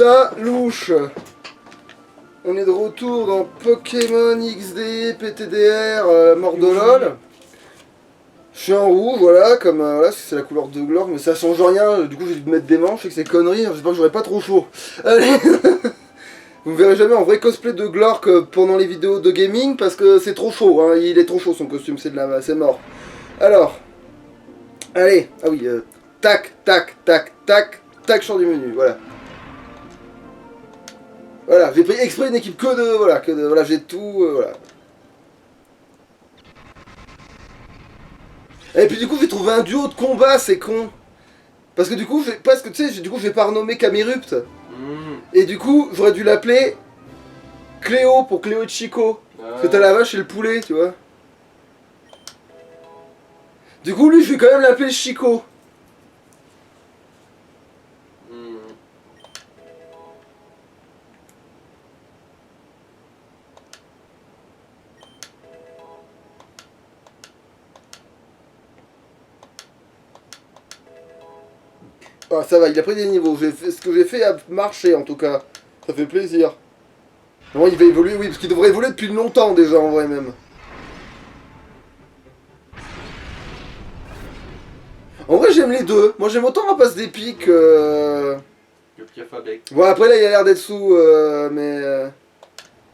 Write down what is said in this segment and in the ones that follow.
ça, louche. On est de retour dans Pokémon XD, PTDR, mort de LOL. Je suis en rouge, voilà, comme voilà, c'est la couleur de Glorg, mais ça change rien. Du coup, j'ai dû mettre des manches et que c'est conneries. J'espère que j'aurai pas trop chaud. Allez. Vous me verrez jamais en vrai cosplay de Glorg pendant les vidéos de gaming parce que c'est trop chaud. Hein. Il est trop chaud son costume, c'est mort. Alors, allez, ah oui, tac, tac, tac, tac, tac, champ du menu, voilà. Voilà, j'ai pris exprès une équipe voilà, j'ai tout, voilà. Et puis du coup, j'ai trouvé un duo de combat, c'est con. Parce que du coup, parce que tu sais, du coup, je vais pas renommer Camerupt. Et du coup, j'aurais dû l'appeler Cléo pour Cléo et Chico. Parce que t'as la vache et le poulet, tu vois. Du coup, lui, je vais quand même l'appeler Chico. Ah, ça va, il a pris des niveaux. Ce que j'ai fait a marché en tout cas. Ça fait plaisir. Non, il va évoluer, oui, parce qu'il devrait évoluer depuis longtemps déjà en vrai même. En vrai, j'aime les deux. Moi, j'aime autant Rapace d'épique. Que Piafabec. Bon, après là, il a l'air d'être sous, mais.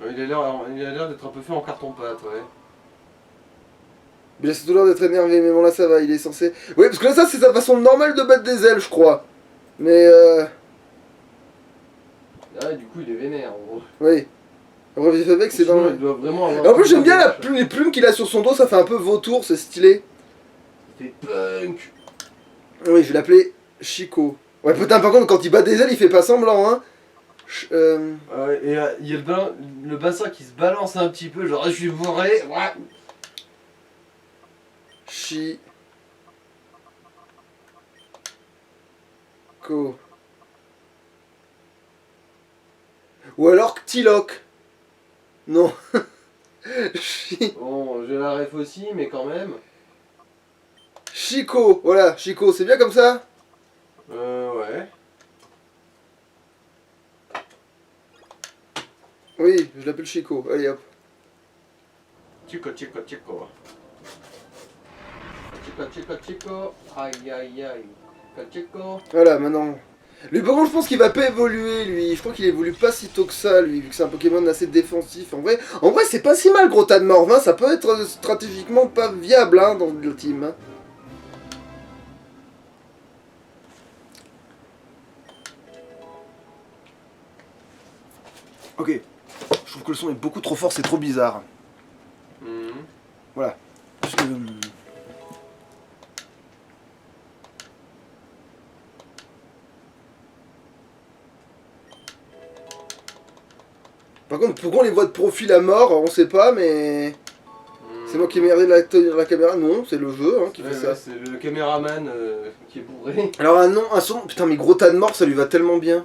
Il a l'air d'être un peu fait en carton-pâte, ouais. Mais c'est tout l'air d'être énervé, mais bon, là ça va, il est censé. Oui, parce que là, ça, c'est sa façon normale de battre des ailes, je crois. Mais. Ah, du coup, il est vénère en gros. Oui. Après, Piafabec, c'est dans. Il doit vraiment avoir. En plus, j'aime bien les plumes qu'il a sur son dos, ça fait un peu vautour, c'est stylé. C'est punk. Oui, je vais l'appeler Chico. Ouais, putain, par contre, quand il bat des ailes, il fait pas semblant, hein. Ouais, et il y a le bassin qui se balance un petit peu, genre je suis bourré. Ouais. Chico. Ou alors Ctiloc. Non. Bon, j'ai la ref aussi, mais quand même. Chico, voilà, Chico, c'est bien comme ça? Ouais. Oui, je l'appelle Chico, allez hop. Chico. Chico. Aïe aïe aïe. Chico. Voilà, maintenant. Lui, par contre, je pense qu'il va pas évoluer, lui. Je crois qu'il évolue pas si tôt que ça, lui, vu que c'est un Pokémon assez défensif. En vrai c'est pas si mal, gros tas de morve, hein. Ça peut être stratégiquement pas viable, hein, dans le team, hein. Ok. Je trouve que le son est beaucoup trop fort, c'est trop bizarre. Voilà. Parce que, Par contre, pourquoi on les voit de profil à mort, on sait pas, mais... C'est moi qui ai merdé la caméra? Non, c'est le jeu hein, qui fait ça. C'est le caméraman qui est bourré. Alors un son... Putain, mais gros tas de mort, ça lui va tellement bien.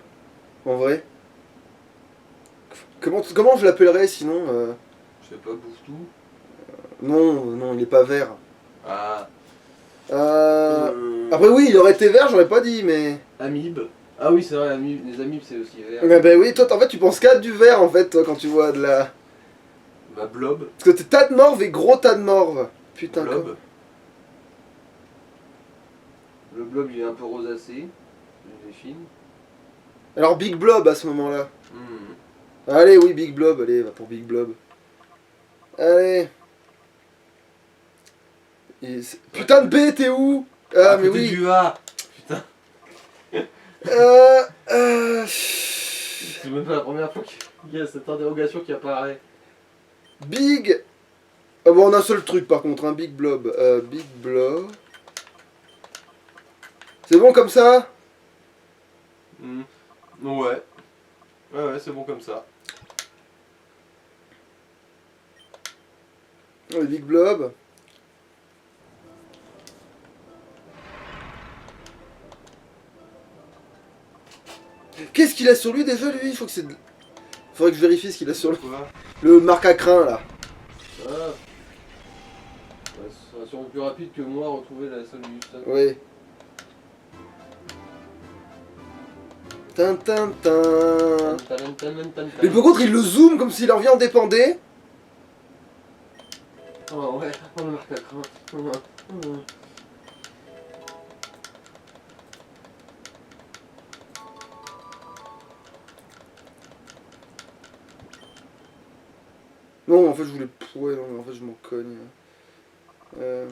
En vrai. Comment je l'appellerais sinon Je sais pas, Bouffe-tout. Non, il est pas vert. Ah. Après oui, il aurait été vert, j'aurais pas dit, mais... Amib. Ah oui, c'est vrai, les amibes c'est aussi vert. Bah oui, toi en fait tu penses qu'à du vert en fait, toi, quand tu vois de la... Bah Blob. Parce que t'es tas de morve et gros tas de morve. Putain, Blob. quoi. Le blob il est un peu rosacé. Il est fine. Alors Big Blob à ce moment-là. Allez, oui, Big Blob, allez, va pour Big Blob. Allez. Putain de B, t'es où? Ah, mais oui. Du A. Putain. C'est même pas la première fois qu'il y a cette interrogation qui apparaît. Big. Ah bon, on a un seul truc par contre, un Big Blob. Big Blob. C'est bon comme ça? Ouais. Ouais, c'est bon comme ça. Le Big Blob. Qu'est-ce qu'il a sur lui déjà lui? Faudrait que je vérifie ce qu'il a sur lui. Le marque à crin là. Ah. Ça sera sûrement plus rapide que moi retrouver la solution. Oui. Tintintin. Tan. Mais par contre, il le zoome comme si leur vie en dépendait. Oh ouais, on le marque à cran. Non, en fait, je voulais. Ouais, non, mais en fait, je m'en cogne. Euh...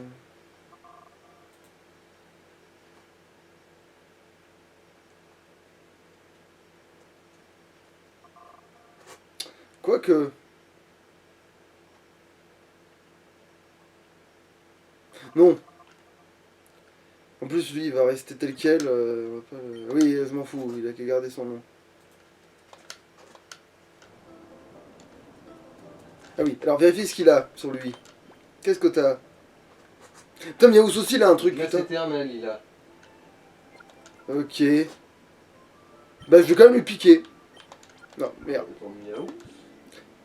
Quoique. Non. En plus, lui, il va rester tel quel. On va pas Oui, je m'en fous, il a qu'à garder son nom. Ah oui, alors vérifie ce qu'il a sur lui. Qu'est-ce que t'as? Putain, Miaous aussi, il a un truc, Glace putain. éternelle, il a. Ok. Bah, je vais quand même lui piquer. Non, merde. Ton miaou.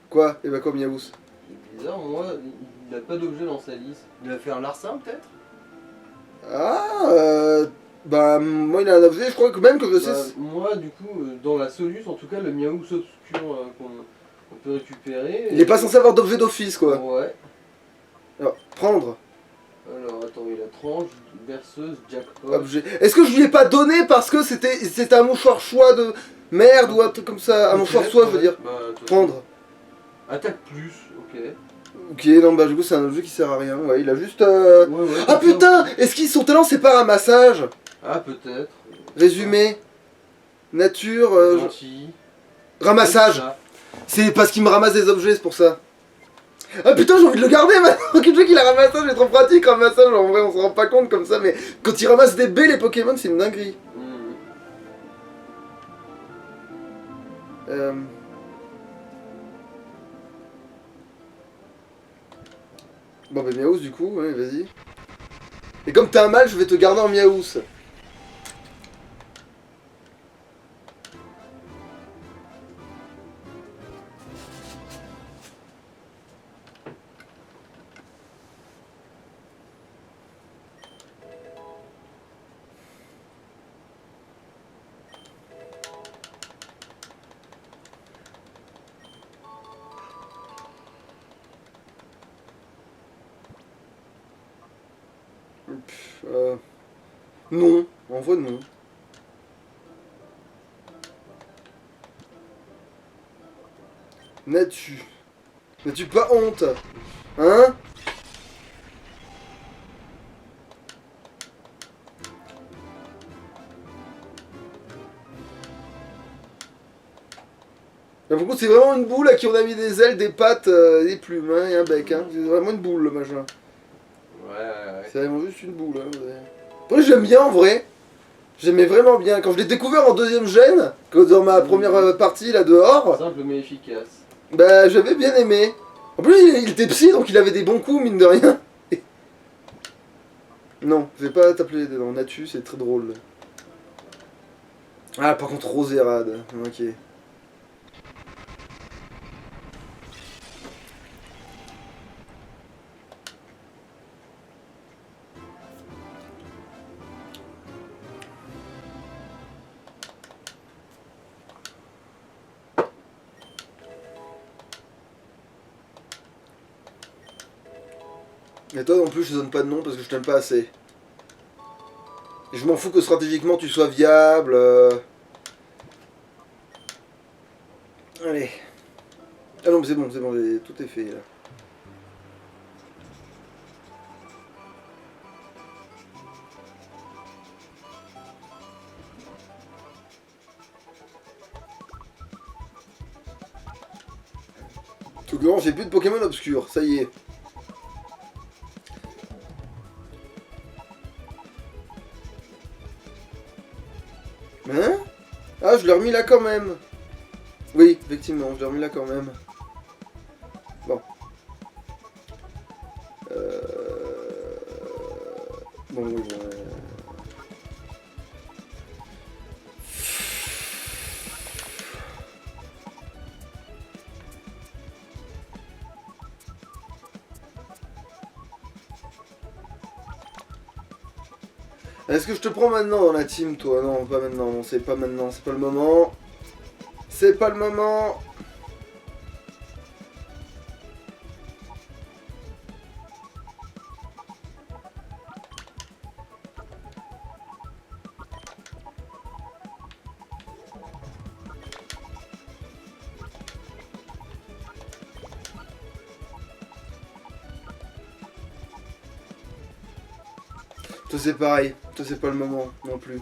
Quoi? Eh bah, quoi, Miaous? C'est bizarre, moi, il a pas d'objet dans sa liste. Il a fait un larcin peut-être. Ah, bah, moi, il a un objet, je crois que même que je sais. Bah, moi, du coup, dans la Solus, en tout cas, le miaou obscur qu'on peut récupérer. Il est pas censé avoir d'objet d'office, quoi. Ouais. Alors, prendre. Alors, attends, il a tranche, berceuse, jackpot. Objet. Est-ce que je lui ai pas donné parce que c'était un mouchoir choix de merde ou un truc comme ça? Un mouchoir soie, je veux dire. Bah, Prendre. Attaque plus, ok. Ok, non, bah, du coup, c'est un objet qui sert à rien. Ouais, il a juste. Ouais, Ah putain! Est-ce qu'il son talent, c'est pas ramassage? Ah, peut-être. Résumé. Nature. Gentil. Ramassage. Ça. C'est parce qu'il me ramasse des objets, c'est pour ça. Ah putain, j'ai envie de le garder maintenant que je vois qu'il a ramassage, c'est trop pratique ramassage, en vrai on se rend pas compte comme ça, mais quand il ramasse des baies les Pokémon c'est une dinguerie. Bon bah Miaous du coup, ouais vas-y. Et comme t'as un mal, je vais te garder en Miaous. Non, en vrai non. N'as-tu pas honte? Hein? Bah, par contre c'est vraiment une boule à qui on a mis des ailes, des pattes, des plumes hein, et un bec. Hein. C'est vraiment une boule le machin. Ouais. C'est vraiment juste une boule. Hein, ouais. Après j'aime bien en vrai. J'aimais vraiment bien. Quand je l'ai découvert en deuxième gène, dans ma première partie là dehors, Simple mais efficace. bah j'avais bien aimé. En plus il était psy donc il avait des bons coups mine de rien. Non, je vais pas t'appeler dans Natu, c'est très drôle. Ah par contre Roserade, ok. Et toi non plus je te donne pas de nom parce que je t'aime pas assez. Et je m'en fous que stratégiquement tu sois viable. Allez. Ah non mais c'est bon, tout est fait là. Tout grand, j'ai plus de Pokémon obscurs, ça y est. Hein? Ah, je l'ai remis là quand même. Oui, effectivement, je l'ai remis là quand même. Bon. Bon, oui, bon. Est-ce que je te prends maintenant dans la team, toi? Non, pas maintenant, non, c'est pas maintenant, c'est pas le moment. C'est pas le moment. Toi c'est pareil, toi c'est pas le moment non plus.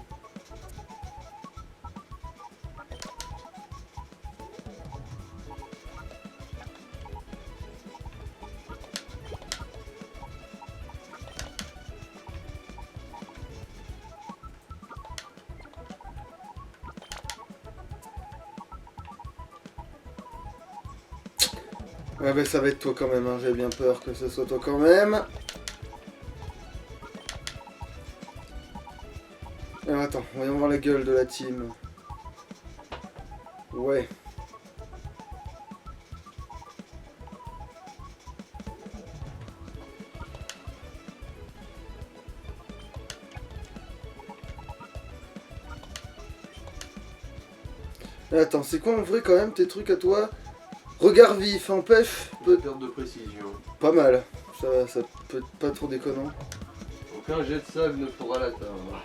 Ouais bah ça va être toi quand même, hein. J'ai bien peur que ce soit toi quand même. Alors attends, voyons voir la gueule de la team. Ouais. Attends, c'est quoi en vrai quand même tes trucs à toi? Regard vif, empêche. Perte de précision. Pas mal. Ça peut être pas trop déconnant. Aucun jet de sable ne pourra l'atteindre.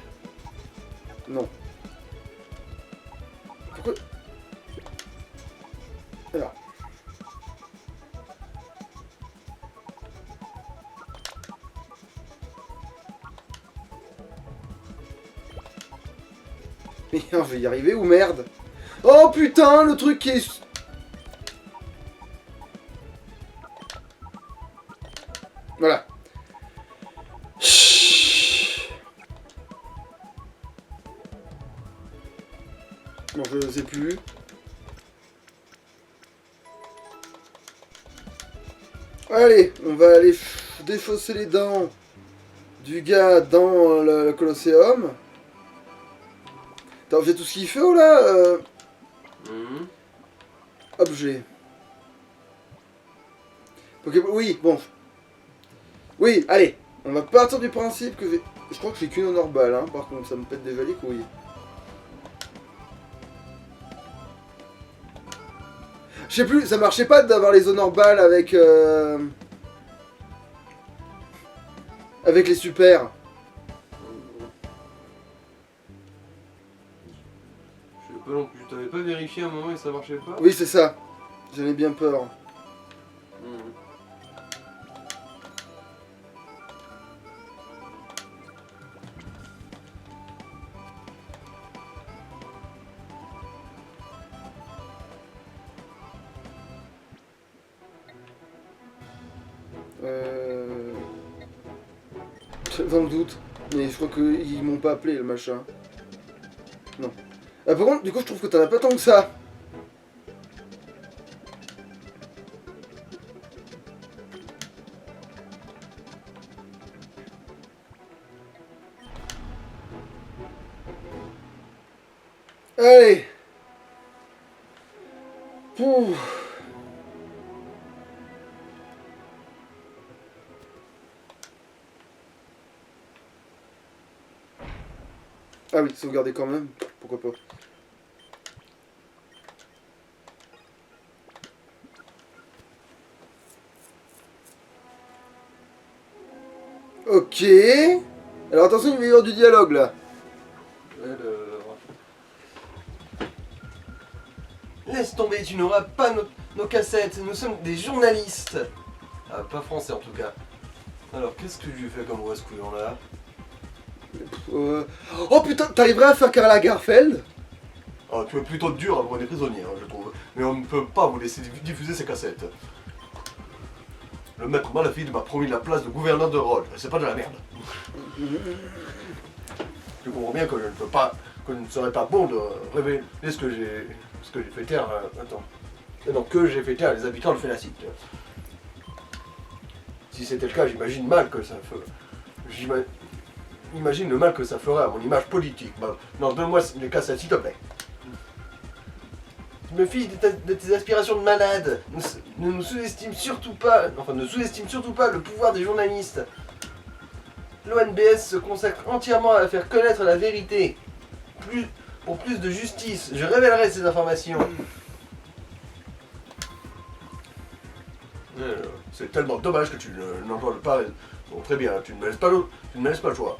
Non. Pourquoi? Alors. Mais je vais y arriver ou merde? Oh putain, le truc qui est... Voilà. Bon, je sais plus. Allez, on va aller défausser les dents du gars dans le Colosseum. Attends, j'ai tout ce qu'il faut là Objet. Pokéball, oui, bon. Oui, allez, on va partir du principe que j'ai... Je crois que j'ai qu'une honor balle, hein, par contre, ça me pète déjà les couilles. Je sais plus, ça marchait pas d'avoir les honor balles avec... avec les super. Je sais pas non plus, t'avais pas vérifié un moment et ça marchait pas? Oui, c'est ça. J'en ai bien peur. Dans le doute. Mais je crois qu'ils m'ont pas appelé le machin. Non. Ah, par contre, du coup, je trouve que t'en as pas tant que ça. Allez. Pouf. Ah oui, sauvegarder quand même. Pourquoi pas. Ok. Alors attention, il va y avoir du dialogue là. Laisse tomber, tu n'auras pas nos cassettes, nous sommes des journalistes. Ah, pas français en tout cas. Alors, qu'est-ce que je lui fais comme rose-couillon là? Oh putain, t'arriverais à faire Karl Lagerfeld? Ah, tu es plutôt dur pour des prisonniers, hein, je trouve. Mais on ne peut pas vous laisser diffuser ces cassettes. Le maître Malafide m'a promis la place de gouverneur de Rhodes. C'est pas de la merde. Tu comprends bien que je ne peux pas, que ce ne serait pas bon de révéler ce que j'ai fait taire. Attends. Donc que j'ai fait taire les habitants de Phénacite. Si c'était le cas, j'imagine mal que ça ferait. Imagine le mal que ça ferait à mon image politique. Bah, non, donne-moi les cassettes, s'il te plaît. Je me fiche de tes aspirations de malade. Ne sous-estime surtout pas le pouvoir des journalistes. L'ONBS se consacre entièrement à faire connaître la vérité. Pour plus de justice, je révélerai ces informations. C'est tellement dommage que tu n'entendes pas. Bon, très bien, tu ne me laisses pas le choix.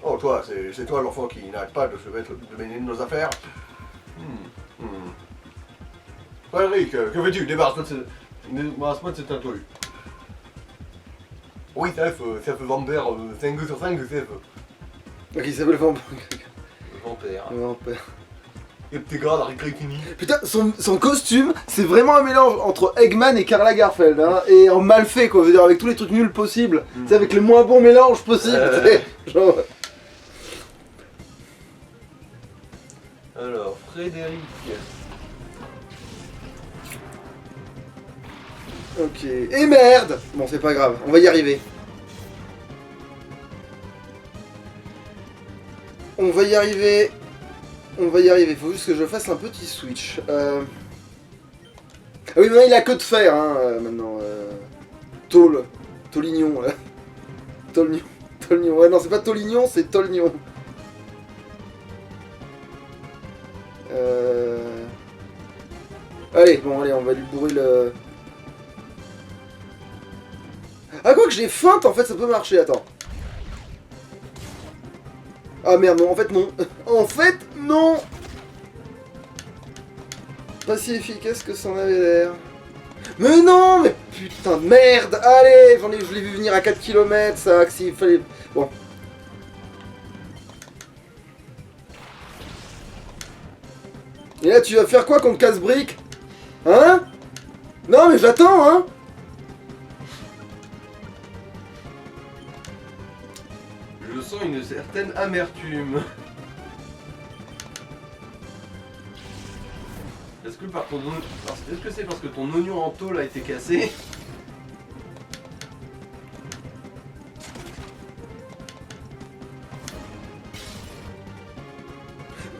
Oh, toi, c'est toi l'enfant qui n'arrête pas de de mêler de nos affaires. Frédéric, que fais-tu? Débarrasse-moi de cet intrus. Oui, chef Vampère, 5 sur 5, chef. Ok, il s'appelle Vampire. Vampire. Vampire. Et petit gars, la récrétini. Putain, son costume, c'est vraiment un mélange entre Eggman et Karl Lagerfeld, hein, et en mal fait, quoi, je veux dire, avec tous les trucs nuls possibles, c'est avec le moins bon mélange possible, tu sais, genre... Alors, Frédéric. Ok, et merde. Bon, c'est pas grave, on va y arriver. On va y arriver, faut juste que je fasse un petit switch. Ah oui, maintenant il a que de fer, hein, maintenant. Taulignon, là. Tollignon, ouais, non, c'est pas Taulignon, c'est Tollignon. Allez, bon, allez, on va lui bourrer le... Ah, quoi que j'ai feinte, en fait, ça peut marcher, attends. Ah merde, non, en fait, non. En fait, non. Pas si efficace que ça en avait l'air. Mais non, mais putain de merde. Allez, je l'ai vu venir à 4 km, ça, que s'il fallait... Bon. Et là, tu vas faire quoi contre casse-brique? Hein? Non, mais j'attends, hein. Je sens une certaine amertume. Est-ce que c'est parce que ton oignon en tôle a été cassé?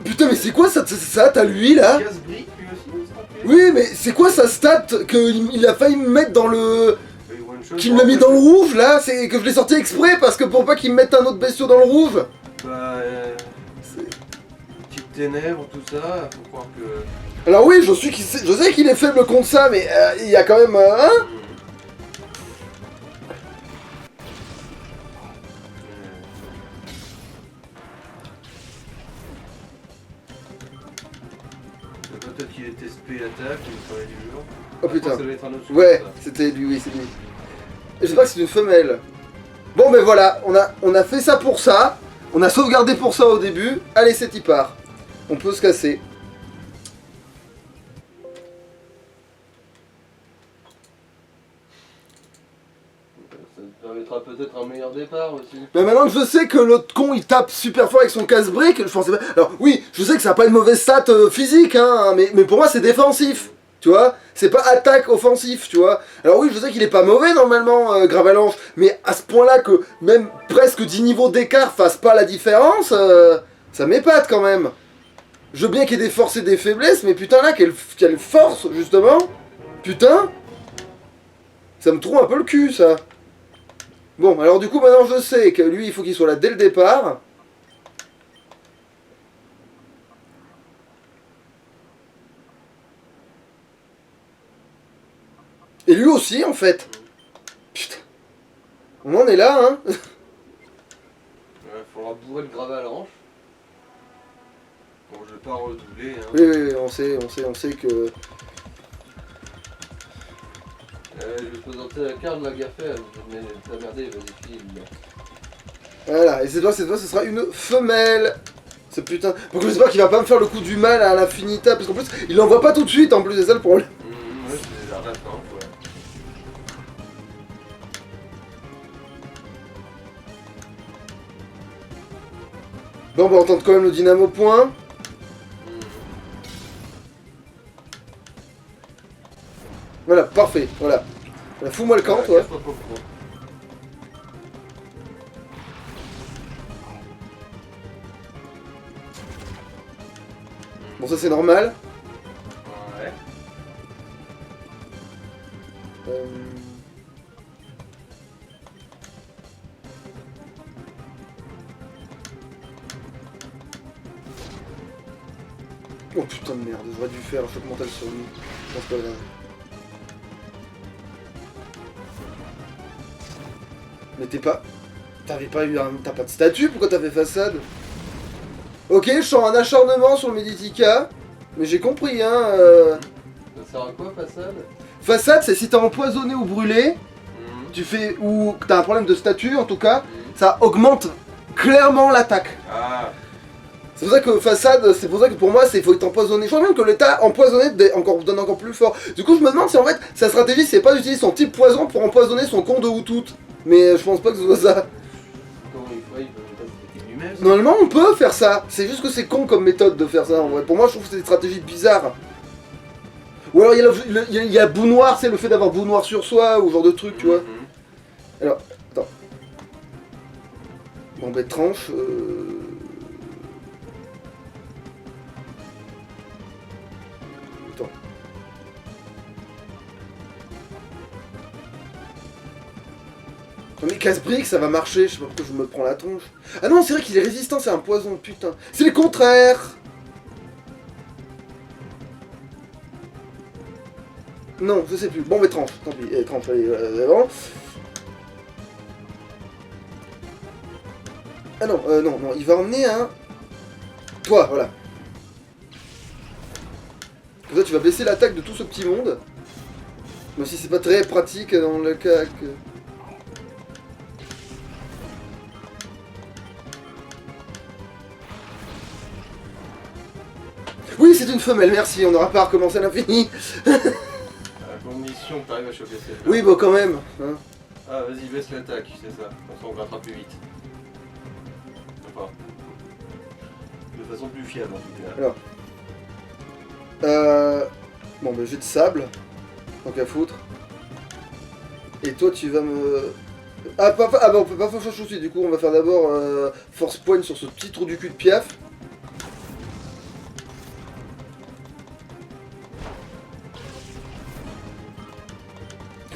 Putain, mais c'est quoi ça, t'as lui, là? Casse-brique, lui aussi, ça fait. Oui, mais c'est quoi sa stat qu'il a failli me mettre dans le... Qu'il m'a mis dans le rouge. rouge, là? C'est que je l'ai sorti exprès, parce que pour pas qu'il me mette un autre bestiau dans le rouge. Bah, petites ténèbres, tout ça, faut croire que... Alors oui, je sais qu'il est faible contre ça, mais il y a quand même... hein? Peut-être qu'il était SP attaque, il fallait du mur. Oh putain. Ça devait être un autre Ouais, ça. c'était lui, oui, c'est lui. J'espère que c'est une femelle. Bon, ben voilà, on a fait ça pour ça. On a sauvegardé pour ça au début. Allez, c'est y part. On peut se casser. Ça te permettra peut-être un meilleur départ aussi. Mais maintenant que je sais que l'autre con il tape super fort avec son casse-brique, je pensais pas... Alors oui, je sais que ça n'a pas une mauvaise stat physique, hein, mais pour moi c'est défensif. Tu vois, c'est pas attaque offensif, tu vois. Alors oui, je sais qu'il est pas mauvais normalement, Gravalanche, mais à ce point-là que même presque 10 niveaux d'écart fassent pas la différence, ça m'épate quand même. Je veux bien qu'il y ait des forces et des faiblesses, mais putain là, quelle force, justement. Putain. Ça me trouve un peu le cul, ça. Bon, alors du coup, maintenant je sais que lui, il faut qu'il soit là dès le départ. Et lui aussi, en fait. Putain. On en est là, hein. Ouais, faudra bourrer le gravat à l'ange. Bon, je vais pas redoubler, hein. Oui, oui, oui, on sait que... Je vais te présenter la carte de la Lagerfeld, mais t'as merdé, vas-y, file. Voilà, et cette fois, ce sera une femelle. Ce putain... Donc j'espère qu'il va pas me faire le coup du mal à l'infinita, parce qu'en plus, il l'envoie pas tout de suite, en plus, c'est ça le problème. Ouais, c'est la rate, hein, ouais. Bon, bah on tente quand même le dynamo point. Voilà, parfait, voilà. Voilà, fous-moi le camp, toi. Casse-toi pas le con. Bon, ça c'est normal. Ouais. Oh putain de merde, j'aurais dû faire un choc mental sur lui. Non, c'est pas grave. Mais t'es pas... T'avais pas eu un... T'as pas de statut, pourquoi t'as fait façade? Ok, je sens un acharnement sur le Meditica, mais j'ai compris, hein. Ça sert à quoi, façade? Façade, c'est si t'es empoisonné ou brûlé, tu fais... ou que t'as un problème de statut, en tout cas, ça augmente clairement l'attaque. Ah. C'est pour ça que façade, c'est pour ça que pour moi, il faut être empoisonné. Je crois même que l'état empoisonné donne encore plus fort. Du coup, je me demande si en fait, sa stratégie, c'est pas d'utiliser son type poison pour empoisonner son con de Houtout. Mais je pense pas que ce soit ça. Comment il peut pas se péter lui-même? Normalement, on peut faire ça. C'est juste que c'est con comme méthode de faire ça, en vrai. Pour moi, je trouve que c'est des stratégies bizarres. Ou alors, il y a bout noir, c'est le fait d'avoir bout noir sur soi, ou genre de truc, tu vois. Alors, attends. Bon, ben, tranche. Attends. Non mais casse-brique, ça va marcher, je sais pas pourquoi je me prends la tronche. Ah non, c'est vrai qu'il est résistant, c'est un poison, putain. C'est le contraire. Non, je sais plus. Bon, mais tranche, tant pis. Tranche, allez, avant. Ah non, non, il va emmener un... Toi, voilà. Comme ça, tu vas baisser l'attaque de tout ce petit monde. Même si c'est pas très pratique dans le cas que... Oui, c'est une femelle, merci, on n'aura pas à recommencer à l'infini. À condition que t'arrives à choper cette. Oui, bon, quand même. Hein. Ah, vas-y, baisse l'attaque, c'est ça. Comme ça, on grattera plus vite. Enfin. De façon plus fiable, en tout cas. Alors. Bon, ben, j'ai de sable. Tant qu'à foutre. Et toi, tu vas me... Ah, bon, on peut pas faire chose tout de suite. Du coup, on va faire d'abord force point sur ce petit trou du cul de Piaf.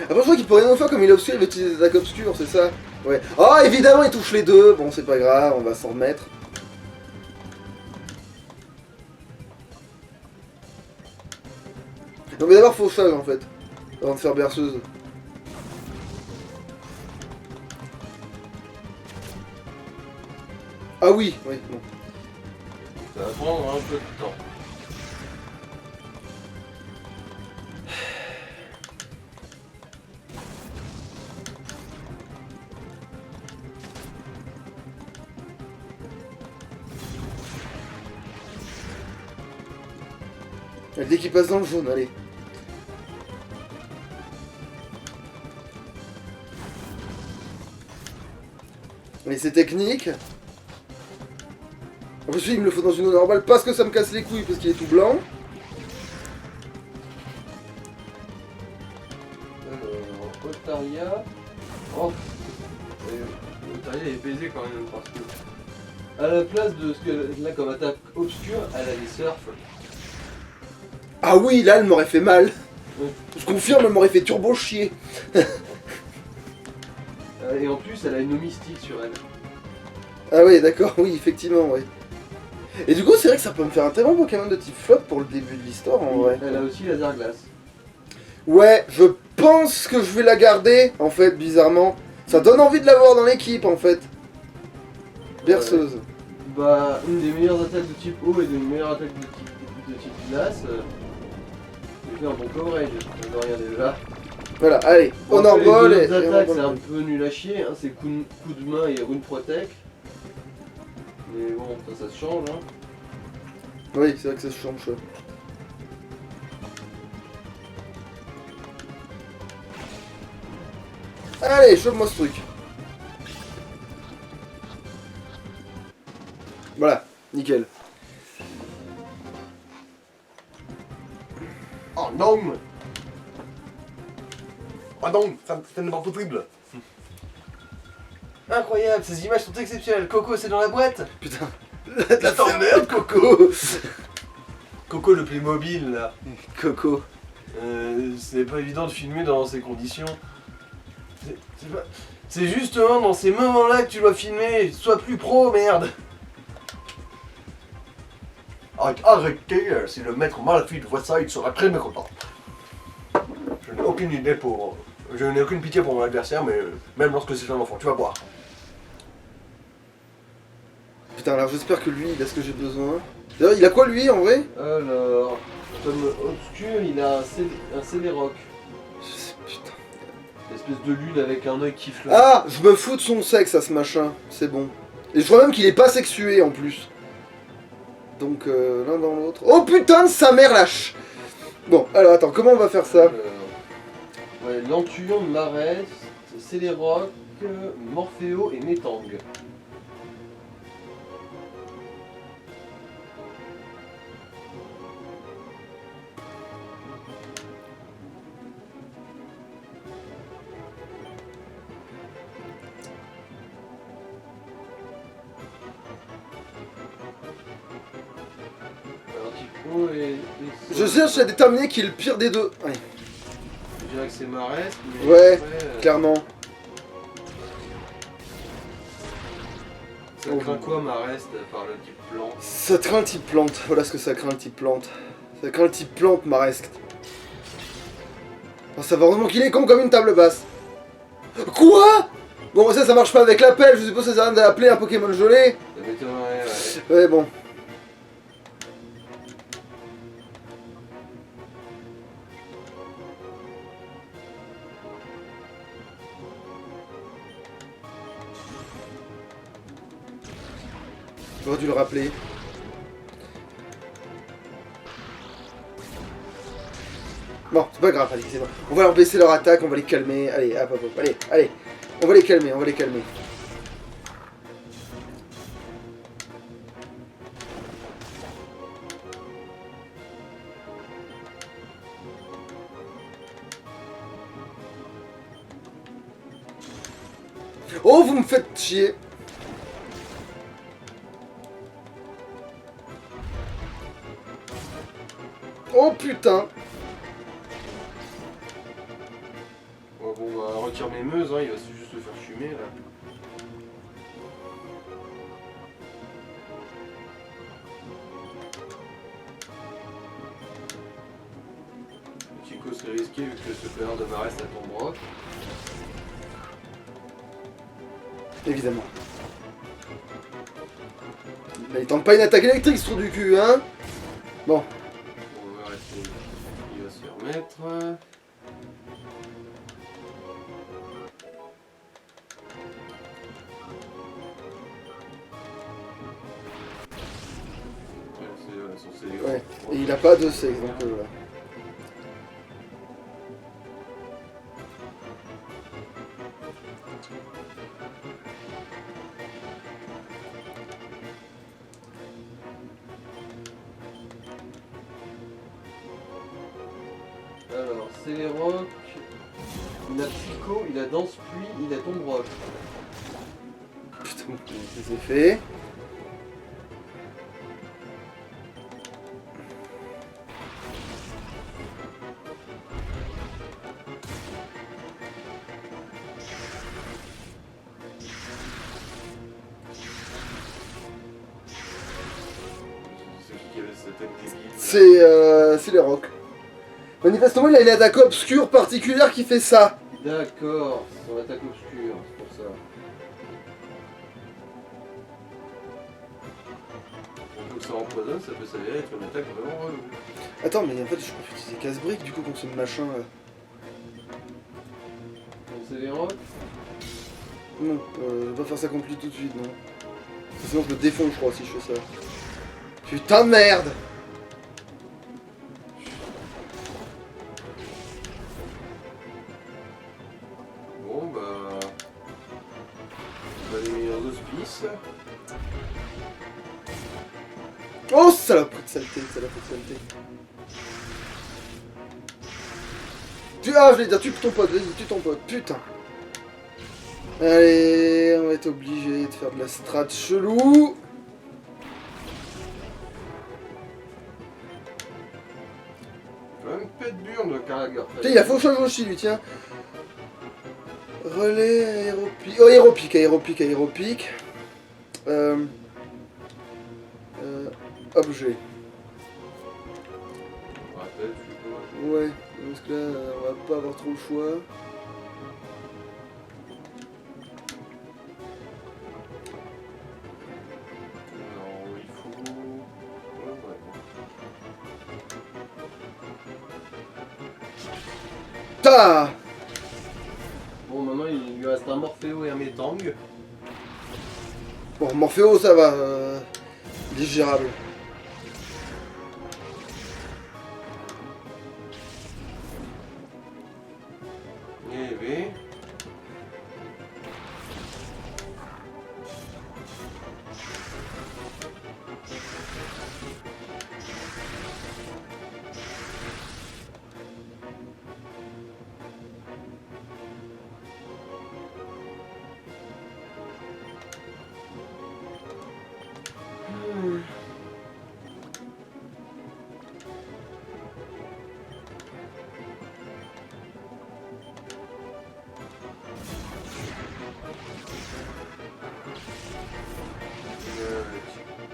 Après, je crois qu'il pourrait nous faire comme il est obscur, il va utiliser des attaques obscures, c'est ça? Ouais. Oh, évidemment, il touche les deux. Bon, c'est pas grave, on va s'en remettre. Non, mais d'abord, fauchage en fait. Avant de faire berceuse. Ah oui, oui, bon. Ça va prendre un peu de temps. Dès qu'il passe dans le jaune, allez. Et c'est technique. En plus, il me le faut dans une eau normale parce que ça me casse les couilles parce qu'il est tout blanc. Otaria. Oh. Otaria est baisé quand même parce que. À la place de ce qu'elle a comme attaque obscure, elle a des surfs. Ah oui, là, elle m'aurait fait mal. Ouais. Je confirme, elle m'aurait fait turbo chier. Et en plus, elle a une eau mystique sur elle. Ah oui, d'accord, oui, effectivement, oui. Et du coup, c'est vrai que ça peut me faire un très bon Pokémon de type flop pour le début de l'histoire, en vrai. Elle a aussi laser glace. Ouais, je pense que je vais la garder, en fait, bizarrement. Ça donne envie de l'avoir dans l'équipe, en fait. Berceuse. Bah, une des meilleures attaques de type eau et une meilleure attaque de type glace. J'ai fait un bon coverage, de rien déjà. Voilà, allez, Bon, Honor Ball les et... deux et attaques, Honor c'est un Ball. peu nul à chier, hein. C'est coup de main et rune protect. Mais bon, ça se change, hein. Oui, c'est vrai que ça se change. Ouais. Allez, chope-moi ce truc. Voilà, nickel. Oh non! Oh non, ça n'est pas possible! Incroyable, ces images sont exceptionnelles. Coco, c'est dans la boîte? Putain. La t'emmerde, Coco! Coco, le Playmobil, là. Coco. C'est pas évident de filmer dans ces conditions. C'est justement dans ces moments-là que tu dois filmer. Sois plus pro, merde! Oh, Arrêtez, si le maître Malphite voit ça, il sera très mécontent. Je n'ai aucune idée pour... Je n'ai aucune pitié pour mon adversaire, mais même lorsque c'est un enfant, tu vas voir. Putain, alors j'espère que lui, il a ce que j'ai besoin. D'ailleurs, il a quoi lui en vrai? Alors, comme obscur, il a un Céléroc. Putain. Une espèce de lune avec un œil qui flotte. Ah, je me fous de son sexe à ce machin, c'est bon. Et je crois même qu'il est pas sexué en plus. Donc l'un dans l'autre. Oh putain de sa mère lâche. Bon, alors attends, comment on va faire ça? Ouais, Lantillon, Marest, Céléroc, Morphéo et Métang. Alors, Tycho et Je cherche à déterminer qui est le pire des deux. Ouais, je dirais que c'est Marest, mais Ouais, après, clairement. ça craint quoi Marest par le type plan? Ça craint le type plante, voilà ce que ça craint le type plante. Ça craint le type plante, Maresque. Oh, ça va, heureusement qu'il est con comme une table basse. Quoi? Bon, ça marche pas avec l'appel, je suppose que ça sert à rien d'appeler un Pokémon gelé. Ça m'étonnerait, ouais. Ouais, bon. J'aurais dû le rappeler. Bon, c'est pas grave, allez, c'est bon. On va leur baisser leur attaque, on va les calmer. Allez, hop, hop, hop, allez, allez. On va les calmer, on va les calmer. Oh, vous me faites chier. Oh putain. Ouais, bon, bah, retire mes meuses, hein, il va juste se faire fumer là. Chico serait risqué vu que ce connard de Marest à ton bras. Évidemment. Là, il tente pas une attaque électrique, ce trou du cul, hein. Bon. On va rester. Il va se faire mettre. Ouais. Et il a pas de sexe, donc voilà. Alors, Céléroc, il a Psycho, il a Danse Pluie, il a Tombe Roche. Putain, c'est fait. C'est qui avait cette tête débile? C'est les rocs. Manifestement, il a une attaque obscure particulière qui fait ça. D'accord, c'est son attaque obscure, c'est pour ça. Donc ça empoisonne, ça peut s'avérer être une attaque vraiment relou. Attends, mais en fait, je peux utiliser casse-brique du coup contre ce machin là. Donc c'est les rocs. Non, je vais pas faire ça contre lui tout de suite, non. Parce que sinon, je me défonce, je crois, si je fais ça. Putain de merde! Bon bah... On va aller mettre un hospice. Oh, saloperie de saleté, saloperie de saleté. Ah, je vais dire, tue ton pote, vas-y, tue ton pote, putain. Allez, on va être obligé de faire de la strat chelou. Quand même pète burne le Karagar. Tiens, il a fauchage aussi, lui, tiens. Relais, aéropique. Oh, aéropique, aéropique, aéropique. Objet. peut-être, je sais pas. Ouais, parce que là, on va pas avoir trop le choix. Alors, il faut... Ouais. Ta. Bon, maintenant, il lui reste un Morphéo et un Métang. Bon, Morphéo, ça va. Il est gérable. Et V.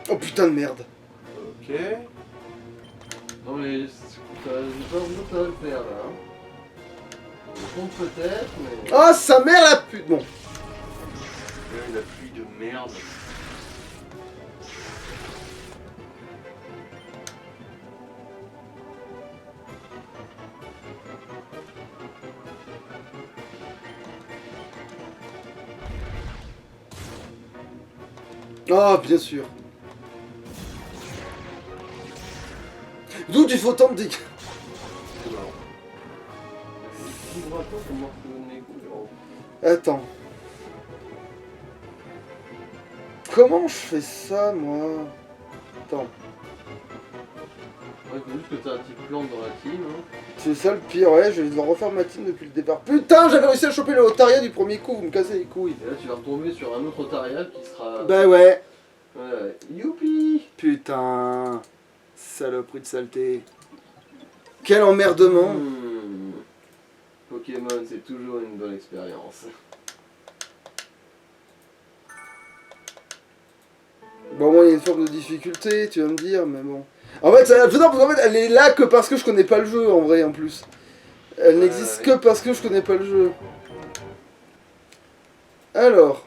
Oh putain de merde. Ok. Non mais j'ai pas l'impression que ça va le faire là. Je compte peut-être, mais... Ah, sa mère la pute. Bon. La pluie de merde. Ah, bien sûr. D'où il faut tant de dégâts. C'est marrant. Il faudra pas qu'on marque le nez. Attends. Comment je fais ça, moi? Attends. Ouais, faut juste que t'as un petit plan dans la team. Hein. C'est ça le pire, ouais, je vais devoir refaire ma team depuis le départ. Putain, j'avais réussi à choper le Otaria du premier coup, vous me cassez les couilles. Et là, tu vas retomber sur un autre Otaria qui sera... Bah ouais. Ouais. Youpi. Putain. Saloperie de saleté. Quel emmerdement. Pokémon, c'est toujours une bonne expérience. Bon, moi, il y a une forme de difficulté, tu vas me dire, mais bon. En fait, ça, non, parce qu'en fait, elle est là que parce que je connais pas le jeu, en vrai, en plus. Elle n'existe que parce que je connais pas le jeu. Alors.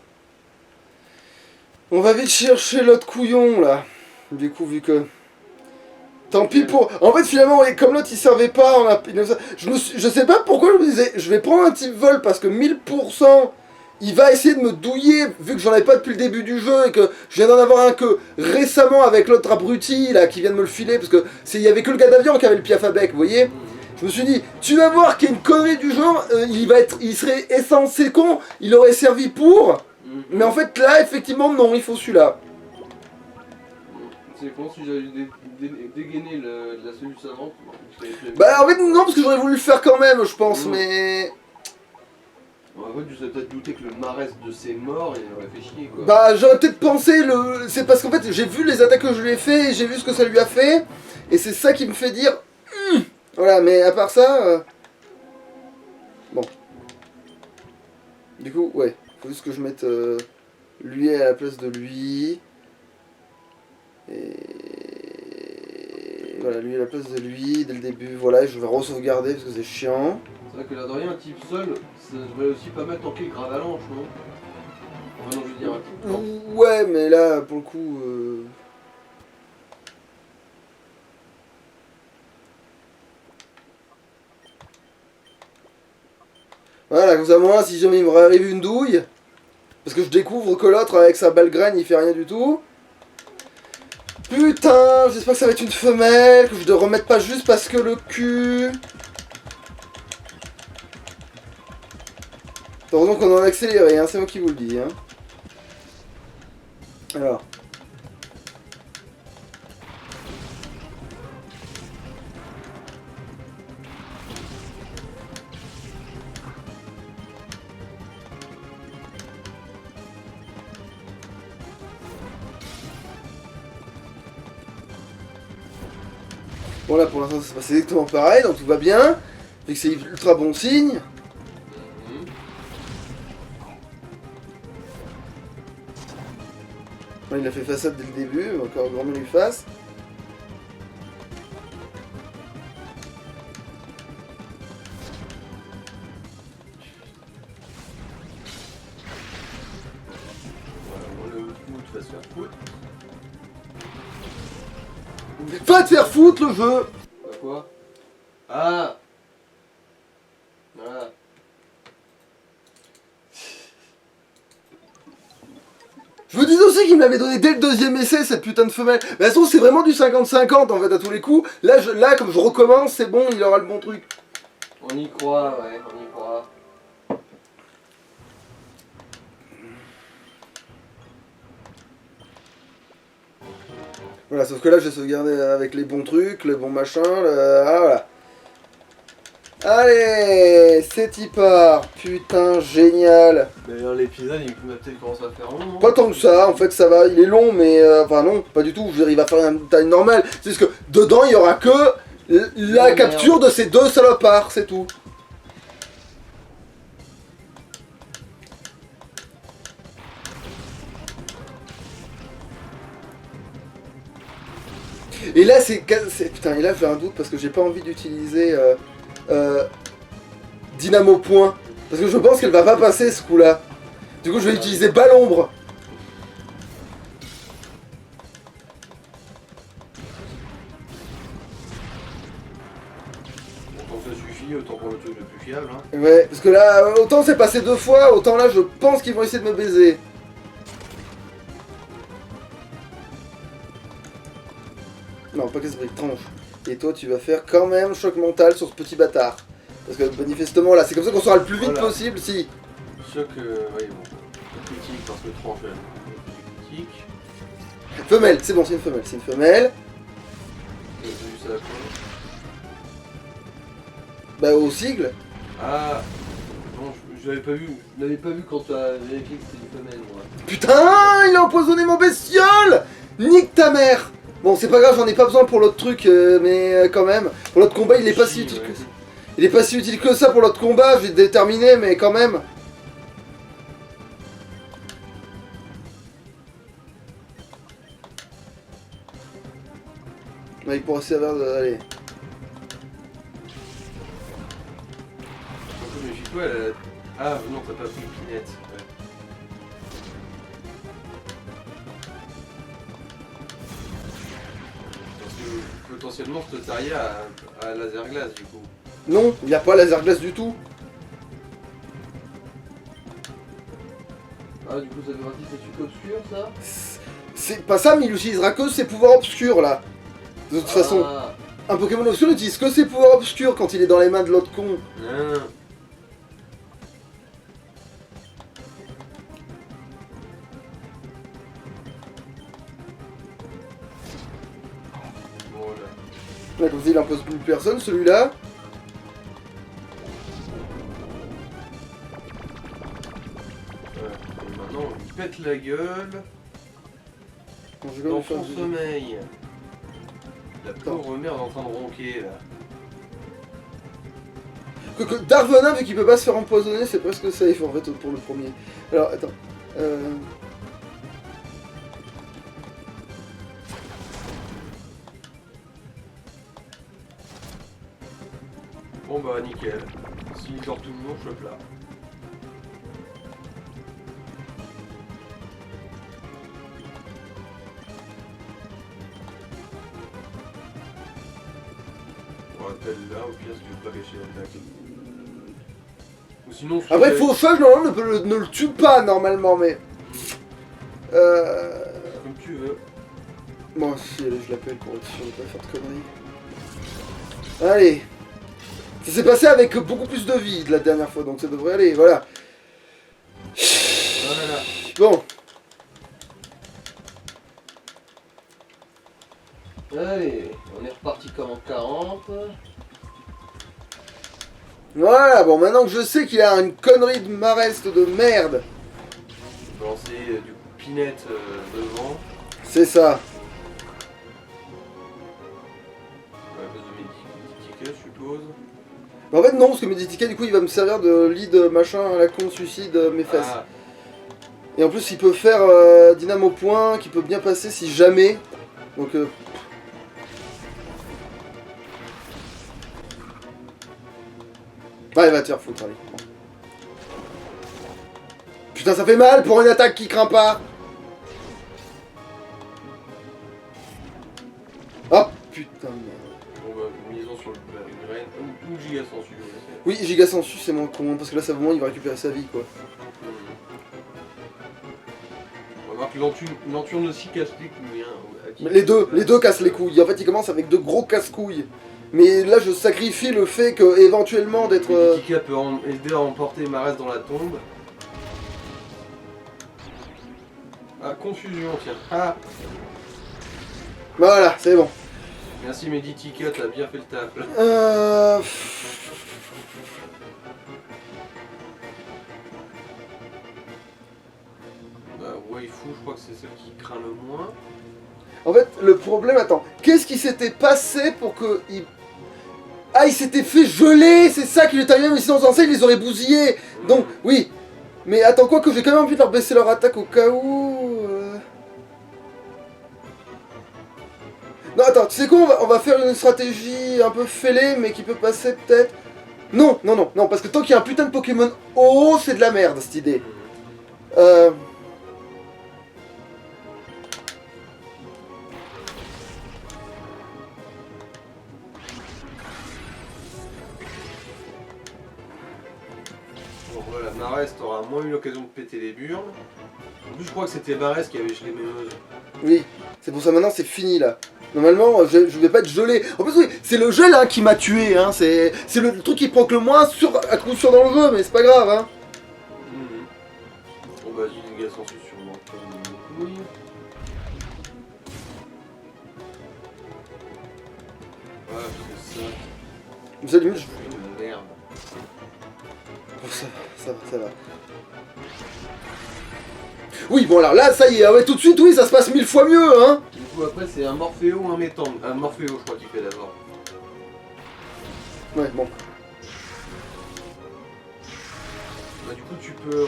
On va vite chercher l'autre couillon, là. Du coup, vu que... Tant pis pour... En fait, finalement, comme l'autre, il servait pas, on a... je sais pas pourquoi je me disais, je vais prendre un type vol, parce que 1000%, il va essayer de me douiller, vu que j'en avais pas depuis le début du jeu, et que je viens d'en avoir un que récemment avec l'autre abruti, là, qui vient de me le filer, parce que il y avait que le gars d'avion qui avait le piaf à bec, vous voyez. Je me suis dit, tu vas voir qu'il y a une connerie du genre, il serait censé con, il aurait servi pour... Mais en fait, là, effectivement, non, il faut celui-là. C'est con si j'avais dégainé la solution avant. Bah, en fait, non, parce que j'aurais voulu le faire quand même, je pense, mais... En fait, tu serais peut-être douté que le Marès de ses morts, il aurait fait chier, quoi. Bah, j'aurais peut-être pensé, c'est parce qu'en fait, j'ai vu les attaques que je lui ai fait, et j'ai vu ce que ça lui a fait, et c'est ça qui me fait dire... Voilà, mais à part ça... Bon. Du coup, ouais, faut juste que je mette lui à la place de lui... Et voilà, lui à la place de lui, dès le début, voilà, je vais re-sauvegarder parce que c'est chiant. C'est vrai que là de rien, un type seul, ça devrait aussi pas mal tanker le Gravalanche, non? Enfin non, je veux dire un type. Non. Ouais, mais là, pour le coup... Voilà, comme ça, moi, si jamais il me arrive une douille, parce que je découvre que l'autre, avec sa balle graine, il fait rien du tout. Putain, j'espère que ça va être une femelle, que je ne remette pas juste parce que le cul... Heureusement qu'on en a accéléré, hein, c'est moi qui vous le dis. Hein. Alors. Bon là pour l'instant ça se passe exactement pareil, donc tout va bien. Fait que c'est ultra bon signe. Il a fait façade dès le début, encore grand lui face. Va te faire foutre le jeu. Bah quoi? Ah. Voilà. Je me disais aussi qu'il me l'avait donné dès le deuxième essai, cette putain de femelle. Mais de toute façon, c'est vraiment du 50-50 en fait, à tous les coups. Là, comme je recommence, c'est bon, il aura le bon truc. On y croit, ouais, on y croit. Voilà, sauf que là, j'ai sauvegardé avec les bons trucs, le bon machin, ah, voilà. Allez, c'est y part. Putain, génial. D'ailleurs, l'épisode, il va peut-être commencer à faire long, non? Pas tant que ça, en fait, ça va. Il est long, mais enfin non, pas du tout. Je veux dire, il va faire une taille normale. C'est juste que dedans, il y aura que la Oh, capture de ces deux salopards, c'est tout. Et là, putain, et là, j'ai un doute parce que j'ai pas envie d'utiliser Dynamo Point. Parce que je pense qu'elle va pas passer ce coup-là. Du coup, je vais utiliser Balle Ombre. Autant ça suffit, autant pour le truc le plus fiable. Hein. Ouais, parce que là, autant c'est passé 2 fois, autant là, je pense qu'ils vont essayer de me baiser. Non, pas casse brique, tranche. Et toi, tu vas faire quand même choc mental sur ce petit bâtard. Parce que manifestement, là, c'est comme ça qu'on sera le plus vite Voilà. possible, si. Choc, oui, bon. Critique parce que tranche, critique. Femelle, c'est bon, c'est une femelle, c'est une femelle. J'ai vu ça à quoi? Bah, au sigle. Ah. Non, je l'avais pas vu quand tu as vérifié que c'était une femelle, moi. Putain, il a empoisonné mon bestiole. Nique ta mère. Bon, c'est pas grave, j'en ai pas besoin pour l'autre truc, mais quand même. Pour l'autre combat, il est pas si utile que ça. Il est pas si utile que ça pour l'autre combat, je vais déterminer, mais quand même. Ouais, il pourra servir de... Allez. Méfie-toi, elle a... Ah non, t'as pas pris une pinette. Ouais. Parce que potentiellement, ce Taria a laser glace du coup. Non, il n'y a pas laser glace du tout. Ah, du coup, ça fait partie de ces trucs obscurs, ça? C'est pas ça, mais il utilisera que ses pouvoirs obscurs, là. De toute façon, un Pokémon obscur n'utilise que ses pouvoirs obscurs quand il est dans les mains de l'autre con. Non. Voilà. Là, comme ça, il impose plus personne, celui-là. Et maintenant, on lui pète la gueule Quand je vais dans lui faire son du- sommeil. La pauvre merde en train de ronquer là. Que Darvenin, vu qu'il peut pas se faire empoisonner, c'est presque safe en fait pour le premier. Alors, attends. Bon bah nickel. S'il dort tout le monde, je là. On rappelle là, au pire, si tu veux pas gâcher l'attaque. Ou sinon, Après, faux feuille, normalement, ne le tue pas normalement, mais. comme tu veux. Bon, si, allez, je l'appelle pour être sûr de pas faire de conneries. Allez. Ça s'est passé avec beaucoup plus de vie de la dernière fois, donc ça devrait aller, voilà. Voilà. Bon. Allez, on est reparti comme en 40. Voilà, bon, maintenant que je sais qu'il a une connerie de mareste de merde. Je vais lancer du coup Pinette devant. C'est ça. À cause de mes tickets, je suppose. Mais en fait, non, parce que Meditica, du coup, il va me servir de lead machin à la con suicide mes fesses. Ah, Et en plus, il peut faire Dynamo Point, qui peut bien passer si jamais. Donc, bah, il va te faire foutre, allez. Putain, ça fait mal pour une attaque qui craint pas. Ah putain de merde. Bon bah, misons sur une graine. Ou giga sensu. Oui, Giga Sensu c'est moins con, parce que là, ça vraiment, il va récupérer sa vie, quoi. Remarque, l'enturne aussi casse les couilles. Hein. Mais les deux cassent les couilles. En fait, ils commencent avec de gros casse-couilles. Mais là, je sacrifie le fait que, éventuellement, d'être... Tika peut aider à emporter Marès dans la tombe. Ah, confusion, tiens. Ah, Voilà, c'est bon. merci Meditika, t'as bien fait le taf là. Bah, Waifu, je crois que c'est celle qui craint le moins. En fait, le problème, attends, qu'est-ce qui s'était passé pour que... Ah, il s'était fait geler, c'est ça qui lui est arrivé, mais sinon, sans ça, il les aurait bousillés. Donc, oui. Mais attends, quoi que j'ai quand même envie de leur baisser leur attaque au cas où... Non, attends, tu sais quoi, on va faire une stratégie un peu fêlée, mais qui peut passer peut-être... Non, non, non, non, parce que tant qu'il y a un putain de Pokémon haut, c'est de la merde, cette idée. Bon voilà, Marès, t'auras moins eu l'occasion de péter les burnes. En plus, je crois que c'était Marès qui avait gelé Mémeuse. Oui, c'est pour ça maintenant c'est fini là. Normalement, je vais pas être gelé. En plus, oui, c'est le gel hein, qui m'a tué. Hein. C'est le truc qui proc le moins à coup sûr dans le jeu, mais c'est pas grave. Hein. Bon bah, j'ai une sensu sûrement comme une couille. Ouais, parce que ça, Comme ça, limite, c'est une merde. Oh, ça va. Oui, bon alors là, ça y est, ouais, tout de suite, oui, ça se passe 1000 fois mieux, hein. Du coup, après, c'est un Morphéo ou un Métang. Un Morphéo, je crois qu'il fait d'abord. Ouais, bon. Bah, du coup, tu peux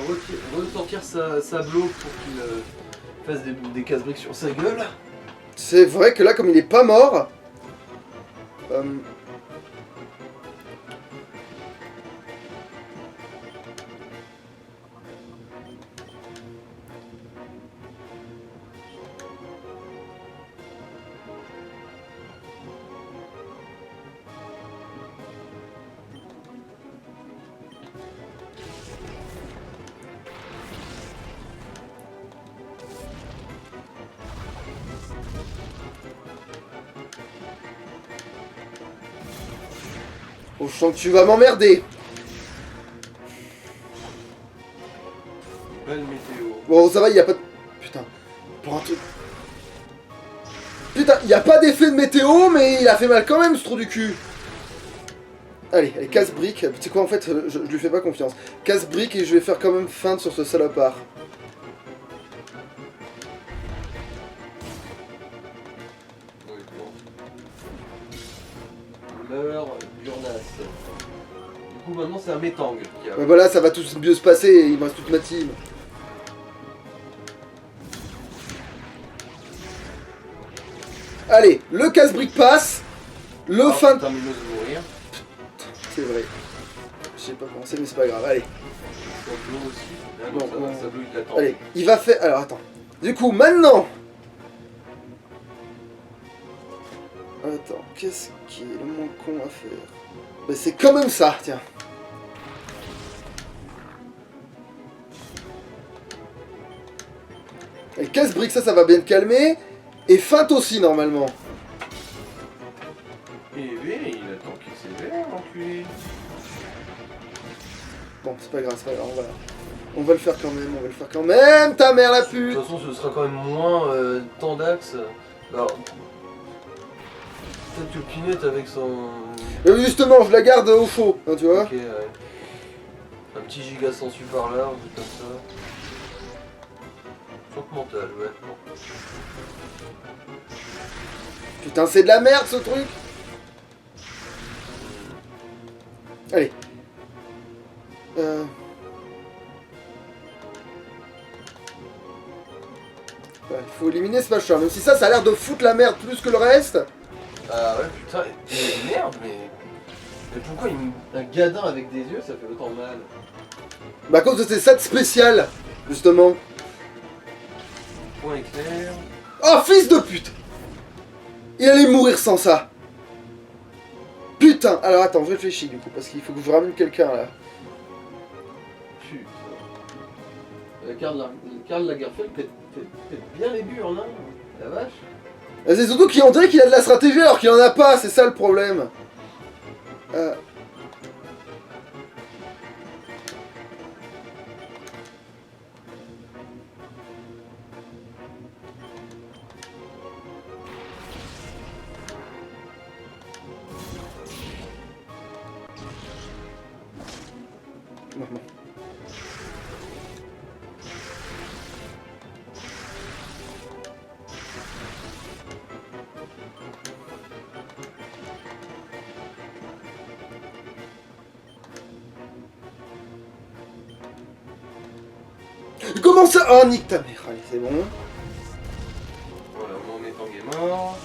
ressortir sa bloc pour qu'il fasse des casse-briques sur sa gueule. C'est vrai que là, comme il est pas mort... Oh, je sens que tu vas m'emmerder. Belle météo. Bon, ça va, il y a pas de... Putain, pour un truc... Putain, il y a pas d'effet de météo, mais il a fait mal quand même, ce trou du cul. Allez, casse-brique. Tu sais quoi, en fait, je lui fais pas confiance. Casse-brique et je vais faire quand même feinte sur ce salopard. Oui, bon. Leur Burnas. Du coup, maintenant, c'est un Métang qui a... Mais voilà, ça va tout mieux se passer, il me reste toute ma team. Allez, le casse-brique passe. Le feinte... Putain, Mémeuse de mourir. C'est vrai. Je sais pas comment c'est, mais c'est pas grave, allez. Tableau aussi. Ah non, Bon, ça va, Tableau, il l'attend. Allez, il va faire... Alors, attends. Du coup, maintenant... Attends, qu'est-ce qui est le moins con à faire? Bah, c'est quand même ça, tiens. Et casse-brique, ça va bien te calmer. Et feinte aussi, normalement. Et oui, il attend qu'il s'éveille, l'enculé. Bon, c'est pas grave, on va le faire quand même, ta mère la De pute. toute façon, ce sera quand même moins temps d'axe. Alors, peut-être que Pinette avec son... Justement, je la garde au chaud, hein, tu vois. Ok, ouais. Un petit giga sensu par là, un truc comme ça. Choc mental, ouais. Bon. Putain, c'est de la merde, ce truc. Allez. Ouais, il faut éliminer ce machin, même si ça a l'air de foutre la merde plus que le reste. Ah ouais, putain, mais merde, mais pourquoi un gadin avec des yeux, ça fait autant mal? Bah à cause de ces stats spéciales, justement. Point éclair. Oh, fils de pute. Il allait mourir sans ça. Putain. Alors attends, je réfléchis du coup, parce qu'il faut que je ramène quelqu'un là. Putain. Karl Lagerfeld pète bien les burnes, hein. La vache. C'est surtout qu'on dirait qu'il a de la stratégie alors qu'il en a pas, c'est ça le problème. Non, non. Comment ça? Oh, nique ta mère, allez, c'est bon. Voilà, mon étang est mort.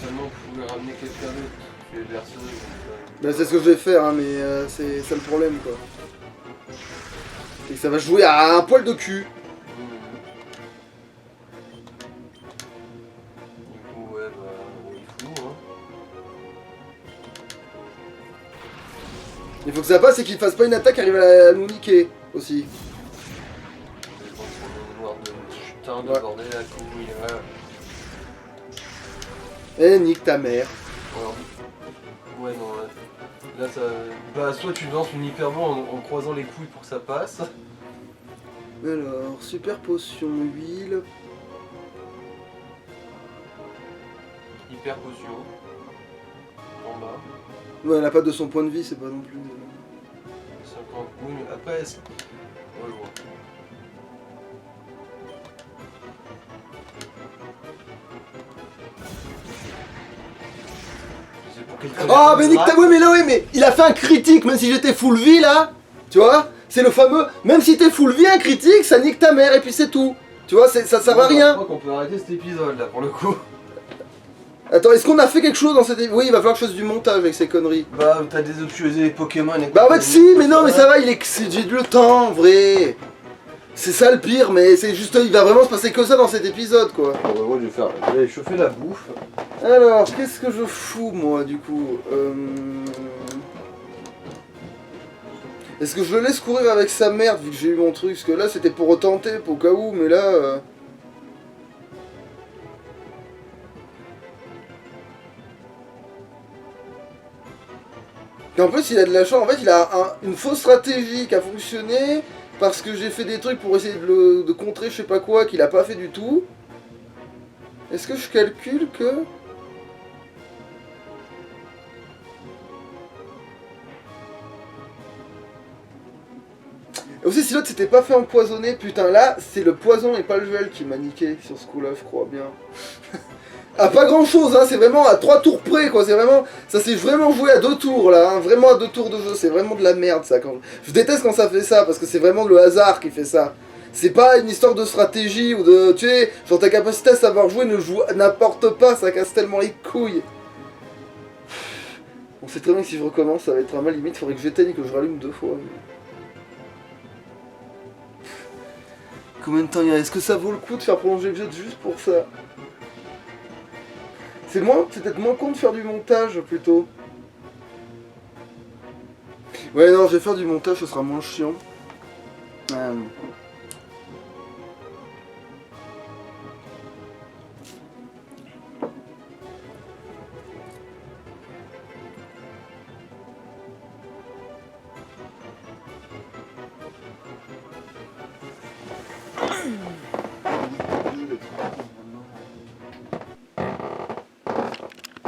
Seulement, vous pouvez ramener quelqu'un d'autre. Les berceuses. Bah, c'est ce que je vais faire, hein, mais c'est ça le problème, quoi. Et ça va jouer à un poil de cul. Du coup, ouais, bah, il faut, hein. Il faut que ça passe et qu'il fasse pas une attaque qui arrive à nous niquer, aussi. Je pense qu'on est noir de putain de Ouais. bordel à couille, ouais. Eh, nique ta mère. Alors, ouais, non, là, ça. Bah, soit tu lances une hyperbole en croisant les couilles pour que ça passe. Alors, super potion, huile. Hyper potion. En bas. Ouais, elle a pas de son point de vie, c'est pas non plus. 50. Oui, mais après, c'est. Ouais, je vois. C'est pour quelqu'un Oh, de mais nique ta. grave. Ouais, mais là, ouais, mais il a fait un critique, même si j'étais full vie là. Tu vois? C'est le fameux. Même si t'es full vie, un critique, ça nique ta mère et puis c'est tout. Tu vois, ça sert à Je rien. crois qu'on peut arrêter cet épisode là pour le coup. Attends, est-ce qu'on a fait quelque chose dans cette. Oui, il va falloir que je fasse du montage avec ces conneries. Bah, t'as désoptimisé les Pokémon et Bah, en fait, si, mais non, mais ça va, j'ai du temps, en vrai. C'est ça le pire, mais c'est juste. Il va vraiment se passer que ça dans cet épisode, quoi. Bon, bah, moi je vais chauffer la bouffe. Alors, qu'est-ce que je fous, moi, du coup Est-ce que je le laisse courir avec sa merde, vu que j'ai eu mon truc? Parce que là, c'était pour retenter, au cas où, mais là... Et en plus, il a de la chance. En fait, il a une fausse stratégie qui a fonctionné, parce que j'ai fait des trucs pour essayer de contrer je sais pas quoi, qu'il a pas fait du tout. Est-ce que je calcule que... Et aussi, si l'autre s'était pas fait empoisonner, putain, là, c'est le poison et pas le gel qui m'a niqué sur ce coup-là, je crois bien. Ah, pas grand-chose, hein, c'est vraiment à 3 tours près, quoi, c'est vraiment... Ça s'est vraiment joué à 2 tours, là, hein, vraiment à 2 tours de jeu, c'est vraiment de la merde, ça. Je déteste quand ça fait ça, parce que c'est vraiment le hasard qui fait ça. C'est pas une histoire de stratégie ou de... Tu sais, genre ta capacité à savoir jouer n'apporte pas, ça casse tellement les couilles. On sait très bien que si je recommence, ça va être à ma limite, faudrait que j'éteigne et que je rallume 2 fois. Combien de temps il y a? Est-ce que ça vaut le coup de faire prolonger le jeu juste pour ça? C'est peut-être moins con de faire du montage plutôt. Ouais, non, je vais faire du montage, ce sera moins chiant.